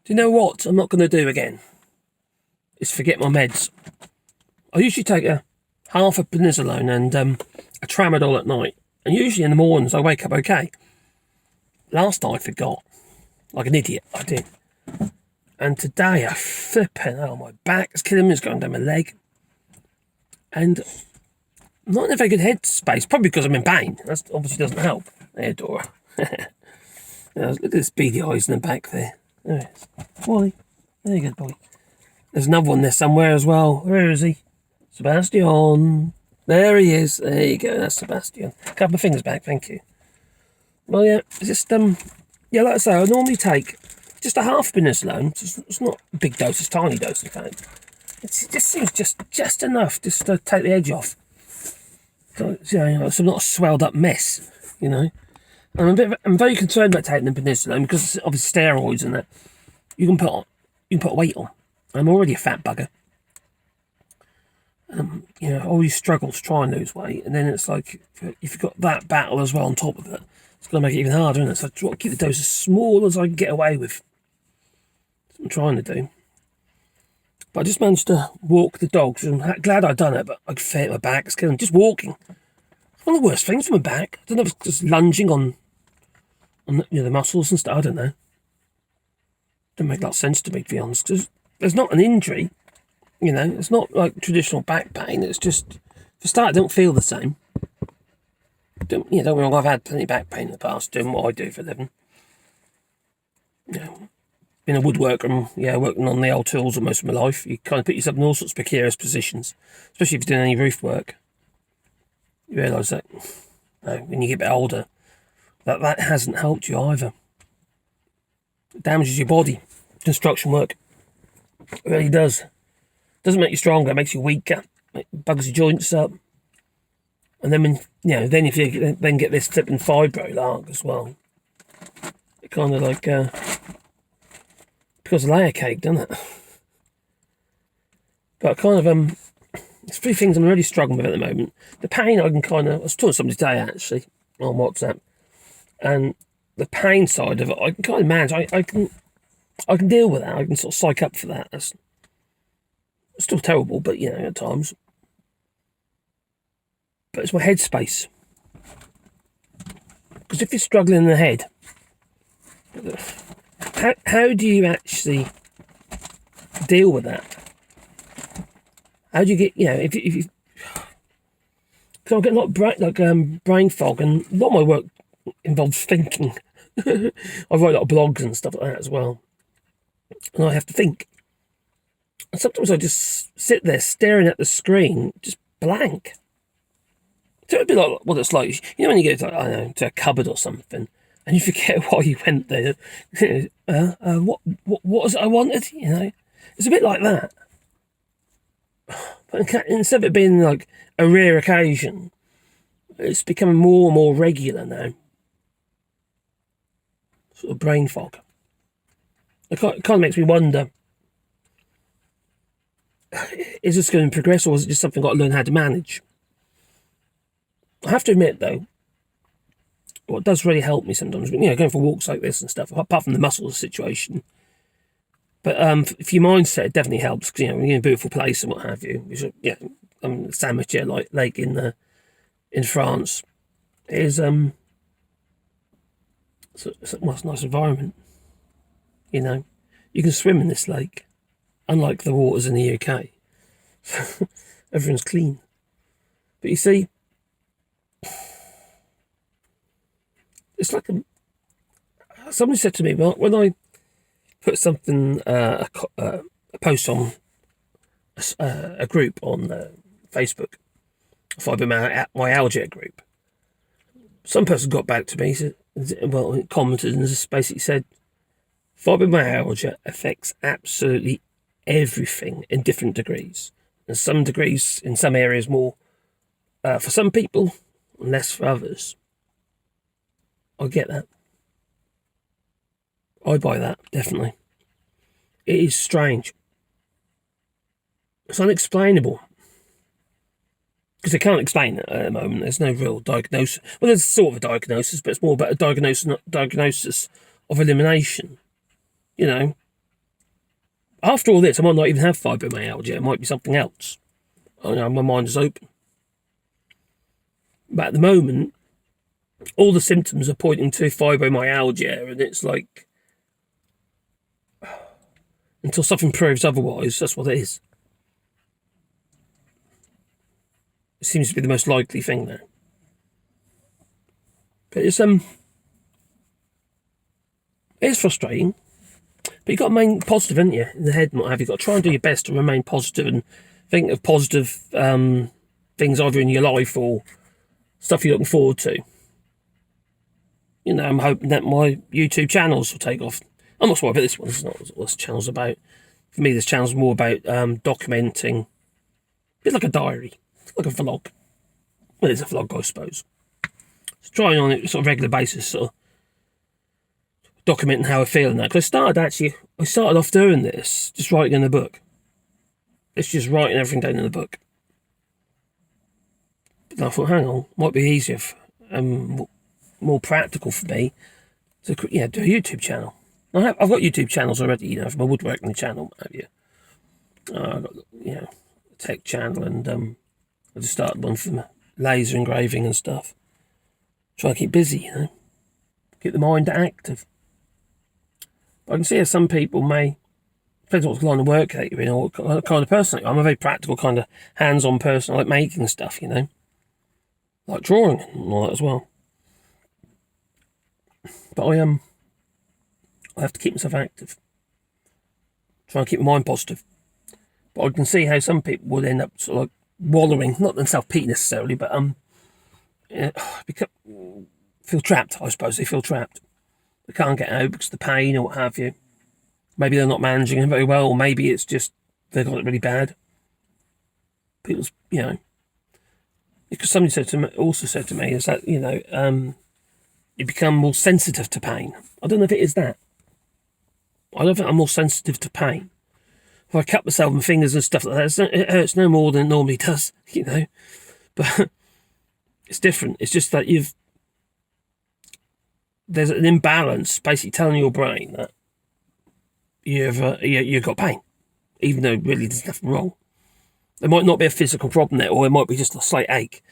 Do you know what I'm not going to do again? Is forget my meds. I usually take half a prednisolone and a tramadol at night. And usually in the mornings I wake up okay. Last night I forgot. Like an idiot, I did. And today I flipping out. My back is killing me. It's going down my leg. And I'm not in a very good headspace. Probably because I'm in pain. That obviously doesn't help. There, Dora. Look at this beady eyes in the back there. There it is. Wally. There you go, boy. There's another one there somewhere as well. Where is he? Sebastian. There he is. There you go. That's Sebastian. Couple of fingers back. Thank you. Well, yeah. It's just, yeah, like I say, I normally take just a half prednisolone. It's not a big dose. It's a tiny dose, in fact. It just seems just enough just to take the edge off. So, it's not a swelled up mess, you know. And I'm very concerned about taking the prednisolone because it's obviously steroids and that. You can put weight on. I'm already a fat bugger. I always struggle to try and lose weight, and then it's like if you've got that battle as well on top of it, it's going to make it even harder, isn't it? So I try to keep the dose as small as I can get away with. That's what I'm trying to do. But I just managed to walk the dogs, and I'm glad I'd done it, but I could feel my back. It's killing. Just walking. It's one of the worst things for my back. I don't know if it's just lunging on the muscles and stuff. I don't know. Doesn't make a lot of sense to me, to be honest. Because there's not an injury. It's not like traditional back pain. It's just, for start, I don't feel the same. Don't get me wrong, I've had plenty of back pain in the past, doing what I do for a living. Been a woodworker and, working on the old tools for most of my life. You kind of put yourself in all sorts of precarious positions, especially if you're doing any roof work. You realise that when you get a bit older, that hasn't helped you either. It damages your body. Construction work. It really does. Doesn't make you stronger, it makes you weaker. It bugs your joints up. And then then if you then get this flipping fibro as well, it kind of like becomes a layer cake, doesn't it? But kind of there's three things I'm really struggling with at the moment. The pain I was talking to somebody today actually on WhatsApp, and the pain side of it I can kind of manage. I can deal with that. I can sort of psych up for that. That's still terrible, but at times. But it's my headspace. Because if you're struggling in the head, how do you actually deal with that? How do you get, if you because I get a lot of brain fog, and a lot of my work involves thinking. I write a lot of blogs and stuff like that as well. And I have to think. And sometimes I just sit there staring at the screen, just blank. So it'd be like what it's like, when you go to a cupboard or something, and you forget why you went there. What was it I wanted? It's a bit like that. But instead of it being like a rare occasion, it's becoming more and more regular now. Sort of brain fog. It kind of makes me wonder, is this going to progress, or is it just something I've got to learn how to manage? I have to admit, though, what does really help me sometimes, going for walks like this and stuff, apart from the muscles situation. But for your mindset, it definitely helps, because, when you're in a beautiful place and what have you. Saint-Michel Lake in France is, it's a nice environment. You can swim in this lake, unlike the waters in the UK. Everyone's clean. But you see, it's like somebody said to me, well, when I put something, a post on a group on Facebook, a fibromyalgia group, some person got back to me, commented and just basically said, fibromyalgia affects absolutely everything in different degrees. And some degrees, in some areas, more for some people, and less for others. I get that. I buy that, definitely. It is strange. It's unexplainable. Because they can't explain it at the moment. There's no real diagnosis. Well, there's sort of a diagnosis, but it's more about a diagnosis of elimination. After all this, I might not even have fibromyalgia. It might be something else. I know my mind is open. But at the moment, all the symptoms are pointing to fibromyalgia, and it's like, until something proves otherwise, that's what it is. It seems to be the most likely thing now. But it's frustrating. But you've got to remain positive, haven't you? In the head and what have you. You've got to try and do your best to remain positive and think of positive things either in your life or stuff you're looking forward to. You know, I'm hoping that my YouTube channels will take off. I'm not sure about this one. It's not what this channel's about. For me, this channel's more about documenting. A bit like a diary. Like a vlog. Well, it's a vlog, I suppose. So trying on it sort of regular basis, sort of documenting how I feel and that. Because I started off doing this, just writing in the book. It's just writing everything down in the book. But I thought, hang on, might be easier, more practical for me to do a YouTube channel. I've got YouTube channels already, you know, for my woodworking channel, what have you. I've got, a tech channel, and I just started one for laser engraving and stuff. Try to keep busy, you know, keep the mind active. But I can see how some people depends what line of work that you're in or what kind of person. I'm a very practical kind of hands-on person. I like making stuff, you know, like drawing and all that as well. But I have to keep myself active. Try and keep my mind positive. But I can see how some people would end up sort of like wallowing, not in self-pity necessarily, but feel trapped, I suppose. They feel trapped. They can't get out because of the pain or what have you. Maybe they're not managing it very well, or maybe it's just they got it really bad. People's, because somebody also said to me is that, you become more sensitive to pain. I don't know if it is that. I don't think I'm more sensitive to pain. If I cut myself in fingers and stuff like that, it hurts no more than it normally does, you know. But it's different. It's just that there's an imbalance basically telling your brain that you've got pain, even though really there's nothing wrong. There might not be a physical problem there, or it might be just a slight ache.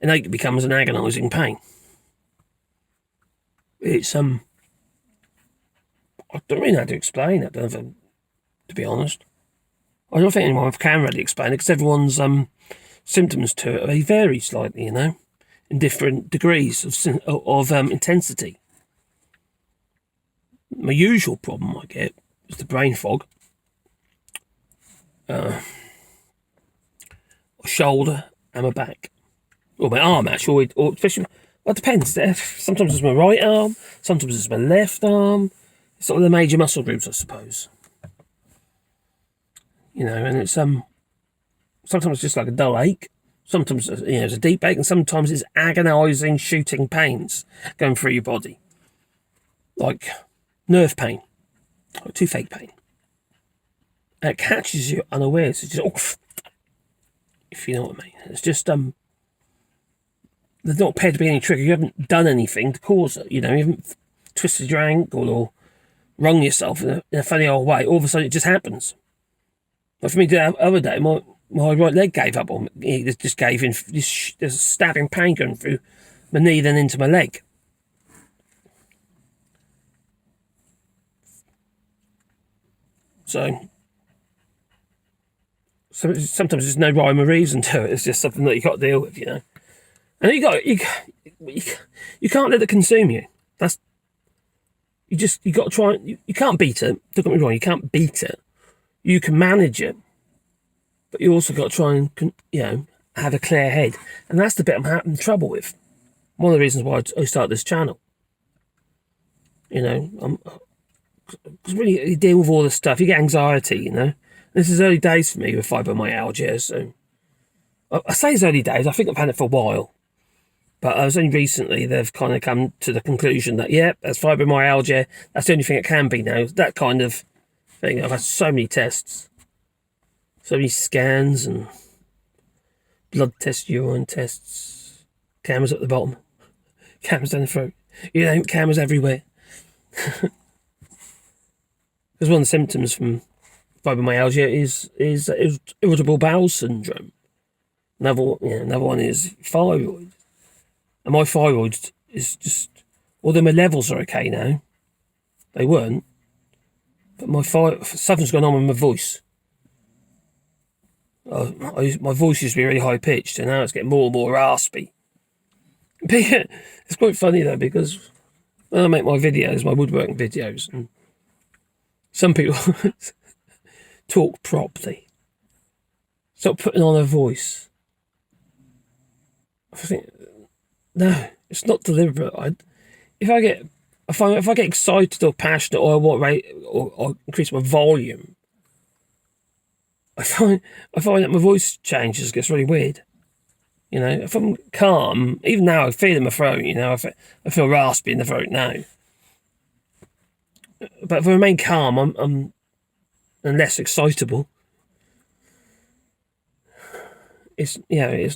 An ache becomes an agonising pain. It's I don't really know how to explain it, to be honest. I don't think anyone can really explain it, because everyone's symptoms to it, they vary slightly, you know, in different degrees of intensity. My usual problem I get is the brain fog, shoulder and my back, or my arm actually, or especially. Well, it depends. Sometimes it's my right arm, sometimes it's my left arm. It's sort of the major muscle groups, I suppose. You know, and it's sometimes it's just like a dull ache. Sometimes it's a deep ache, and sometimes it's agonising, shooting pains going through your body, like nerve pain, or toothache pain. And it catches you unawares. It's just, if you know what I mean. It's just there's not appeared to be any trigger. You haven't done anything to cause it. You know, you haven't twisted your ankle or wrung yourself in a funny old way. All of a sudden, it just happens. But for me, the other day, my right leg gave up on me. It just gave in. There's a stabbing pain going through my knee, then into my leg. So sometimes there's no rhyme or reason to it. It's just something that you got to deal with, you know. And you can't let it consume you. You got to try. You can't beat it. Don't get me wrong. You can't beat it. You can manage it, but you also got to try and have a clear head. And that's the bit I'm having trouble with. One of the reasons why I started this channel. You know, because really you deal with all this stuff. You get anxiety. You know, this is early days for me with fibromyalgia. So I say it's early days. I think I've had it for a while. But I was only recently they've kind of come to the conclusion that, that's fibromyalgia. That's the only thing it can be now. That kind of thing. I've had so many tests, so many scans and blood tests, urine tests, cameras at the bottom, cameras down the throat. You know, cameras everywhere. Because one of the symptoms from fibromyalgia is irritable bowel syndrome. Another one is thyroid. And my thyroid is just, although my levels are okay now, they weren't, but something's going on with my voice. My voice used to be really high pitched, and now it's getting more and more raspy. It's quite funny though, because when I make my videos, my woodworking videos, and some people talk properly, stop putting on a voice. I think, no, it's not deliberate. If I get excited or passionate, or I want or increase my volume, I find that my voice changes, gets really weird. You know, if I'm calm, even now I feel in my throat. You know, I feel raspy in the throat now. But if I remain calm, I'm less excitable. It's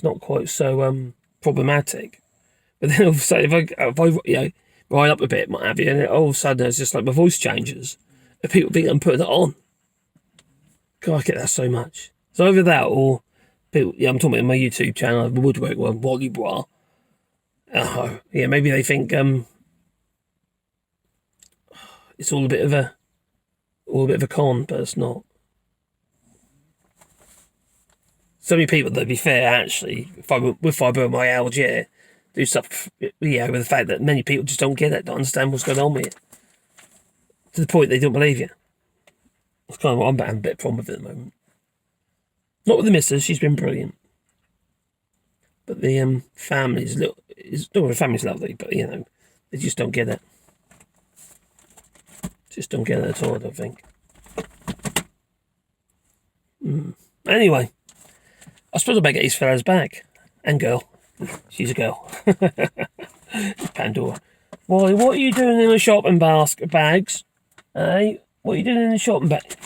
not quite so problematic. But then all of a sudden, if I ride up a bit, what have you, and all of a sudden it's just like my voice changes, and people think I'm putting it on. God, I get that so much. So either that or people, I'm talking about my YouTube channel, the woodwork one, Wally Bra. Maybe they think it's all a bit of a con, but it's not. So many people, to be fair, actually, with fibromyalgia, do stuff, with the fact that many people just don't get it, don't understand what's going on with it, to the point they don't believe you. That's kind of what I'm having a bit of problem with at the moment. Not with the missus, she's been brilliant. But the family's the family's lovely, but they just don't get it. Just don't get it at all, I don't think. Anyway, I suppose I better get these fellas back. And girl. She's a girl. Pandora. Why, what are you doing in the shopping bags? Hey, what are you doing in the shopping bag?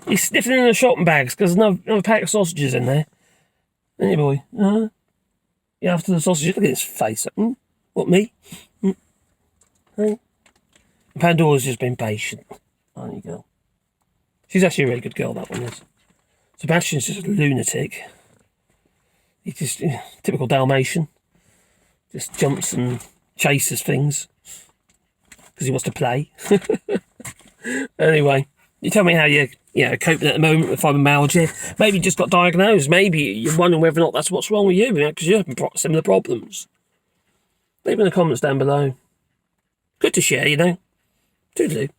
You're sniffing in the shopping bags because there's another pack of sausages in there. Ain't you, boy? You're after the sausages. Look at his face. What, me? Hey? Pandora's just been patient. There you go. She's actually a really good girl, that one is. Sebastian's just a lunatic. He's just typical Dalmatian. Just jumps and chases things because he wants to play. Anyway, you tell me how you're coping at the moment with fibromyalgia. Maybe you just got diagnosed. Maybe you're wondering whether or not that's what's wrong with you, because you're having similar problems. Leave in the comments down below. Good to share, Toodaloo.